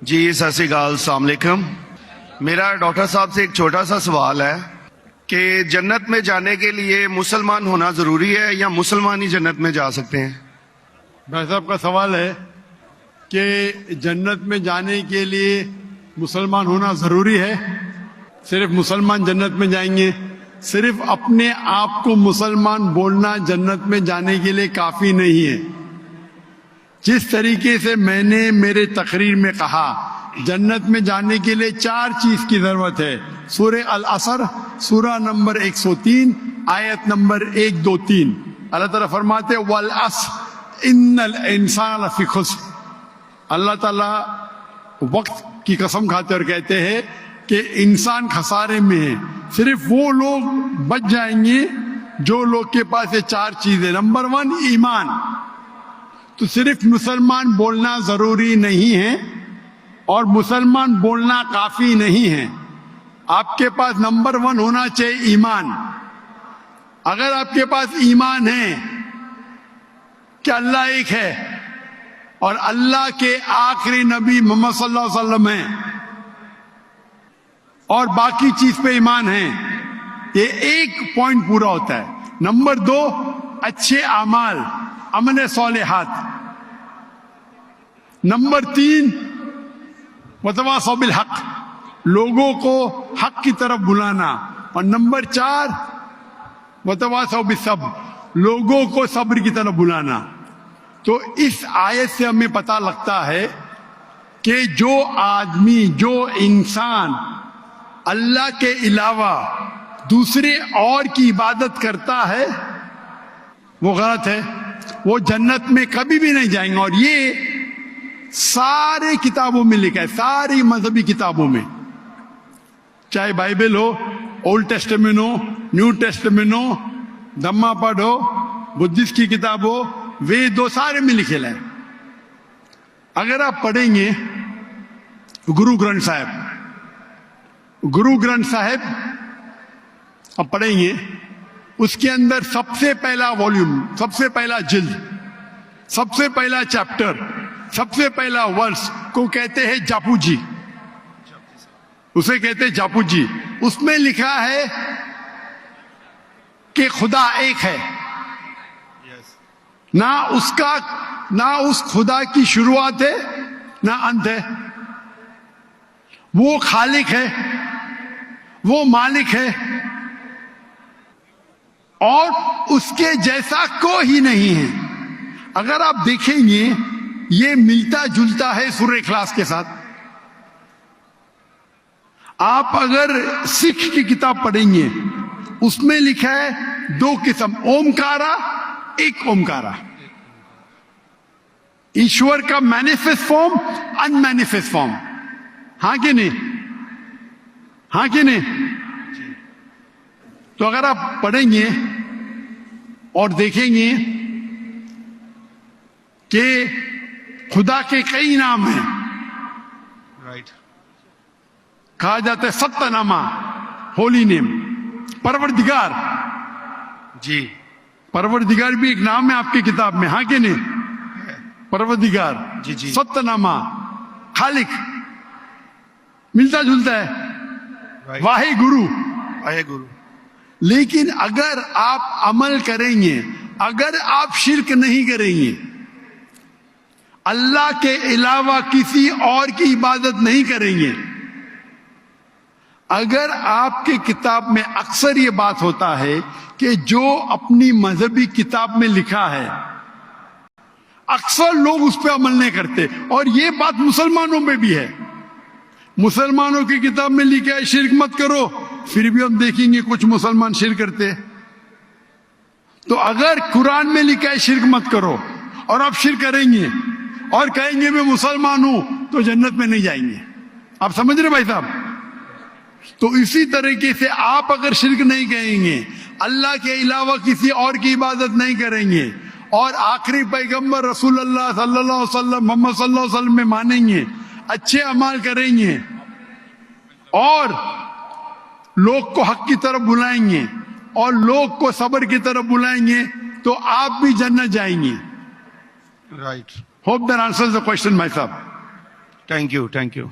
جی سر سی گال السلام علیکم. میرا ڈاکٹر صاحب سے ایک چھوٹا سا سوال ہے کہ جنت میں جانے کے لیے مسلمان ہونا ضروری ہے یا مسلمان ہی جنت میں جا سکتے ہیں؟ بھائی صاحب کا سوال ہے کہ جنت میں جانے کے لیے مسلمان ہونا ضروری ہے؟ صرف مسلمان جنت میں جائیں گے؟ صرف اپنے آپ کو مسلمان بولنا جنت میں جانے کے لیے کافی نہیں ہے. جس طریقے سے میں نے میرے تقریر میں کہا جنت میں جانے کے لیے 4 چیز کی ضرورت ہے. سورہ العصر سورہ نمبر 103 آیت نمبر 1 2 3 اللہ تعالیٰ فرماتے والعصر ان الانسان لفی خسر. اللہ تعالیٰ وقت کی قسم کھاتے اور کہتے ہیں کہ انسان خسارے میں ہے. صرف وہ لوگ بچ جائیں گے جو لوگ کے پاس یہ 4 چیزیں. نمبر 1 ایمان. تو صرف مسلمان بولنا ضروری نہیں ہے اور مسلمان بولنا کافی نہیں ہے. آپ کے پاس نمبر 1 ہونا چاہیے ایمان. اگر آپ کے پاس ایمان ہے کہ اللہ ایک ہے اور اللہ کے آخری نبی محمد صلی اللہ علیہ وسلم ہیں اور باقی چیز پہ ایمان ہے، یہ ایک پوائنٹ پورا ہوتا ہے. نمبر 2 اچھے اعمال، عمل صالحات. نمبر 3 وتواصوا بالحق، لوگوں کو حق کی طرف بلانا. اور نمبر 4 وتواصوا بالصبر، لوگوں کو صبر کی طرف بلانا. تو اس آیت سے ہمیں پتہ لگتا ہے کہ جو آدمی، جو انسان اللہ کے علاوہ دوسرے اور کی عبادت کرتا ہے وہ غلط ہے، وہ جنت میں کبھی بھی نہیں جائیں گے. اور یہ سارے کتابوں میں لکھا ہے، ساری مذہبی کتابوں میں، چاہے بائبل ہو، اولڈ ٹیسٹمنٹ ہو، نیو ٹیسٹمنٹ ہو، دھما پڑھ ہو، بدھسٹ کی کتاب ہو، وید ہو، سارے میں لکھے لائے. اگر آپ پڑھیں گے گرو گرنتھ صاحب آپ پڑھیں گے، اس کے اندر سب سے پہلا والیوم، سب سے پہلا جلد، سب سے پہلا چیپٹر، سب سے پہلا ورس کو کہتے ہیں جاپو جی. اسے کہتے ہیں جاپو جی. اس میں لکھا ہے کہ خدا ایک ہے، نہ اس خدا کی شروعات ہے نہ انت ہے. وہ خالق ہے، وہ مالک ہے اور اس کے جیسا کوئی ہی نہیں ہے. اگر آپ دیکھیں گے یہ ملتا جلتا ہے سورہ اخلاص کے ساتھ. آپ اگر سکھ کی کتاب پڑھیں گے اس میں لکھا ہے 2 قسم، اومکارا، ایک اومکارا. ایشور کا مینیفیسٹ فارم، ان مینیفیسٹ فارم. ہاں کہ نہیں؟ ہاں کہ نہیں؟ تو اگر آپ پڑھیں گے اور دیکھیں گے کہ خدا کے کئی نام ہیں، کہا جاتا ہے ستہ نامہ، ہولی نیم. پروردگار، جی پروردگار بھی ایک نام ہے آپ کی کتاب میں. ہاں کہ نہیں؟ پروردگار، جی جی. ستہ نامہ، خالق، ملتا جلتا ہے. واہے گرو. لیکن اگر آپ عمل کریں گے، اگر آپ شرک نہیں کریں گے، اللہ کے علاوہ کسی اور کی عبادت نہیں کریں گے، اگر آپ کی کتاب میں اکثر یہ بات ہوتا ہے کہ جو اپنی مذہبی کتاب میں لکھا ہے اکثر لوگ اس پہ عمل نہیں کرتے. اور یہ بات مسلمانوں میں بھی ہے. مسلمانوں کی کتاب میں لکھا ہے شرک مت کرو، پھر بھی ہم دیکھیں گے کچھ مسلمان شرک کرتے. تو اگر قرآن میں لکھا ہے شرک مت کرو اور آپ شرک کریں گے اور کہیں گے میں مسلمان ہوں تو جنت میں نہیں جائیں گے. آپ سمجھ رہے بھائی صاحب؟ تو اسی طریقے سے آپ اگر شرک نہیں کہیں گے، اللہ کے علاوہ کسی اور کی عبادت نہیں کریں گے اور آخری پیغمبر رسول اللہ صلی اللہ علیہ وسلم محمد صلی اللہ علیہ وسلم میں مانیں گے، اچھے اعمال کریں گے اور لوگ کو حق کی طرف بلائیں گے اور لوگ کو صبر کی طرف بلائیں گے تو آپ بھی جنت جائیں گے. Right. Hope that answers the question بھائی صاحب. Thank you.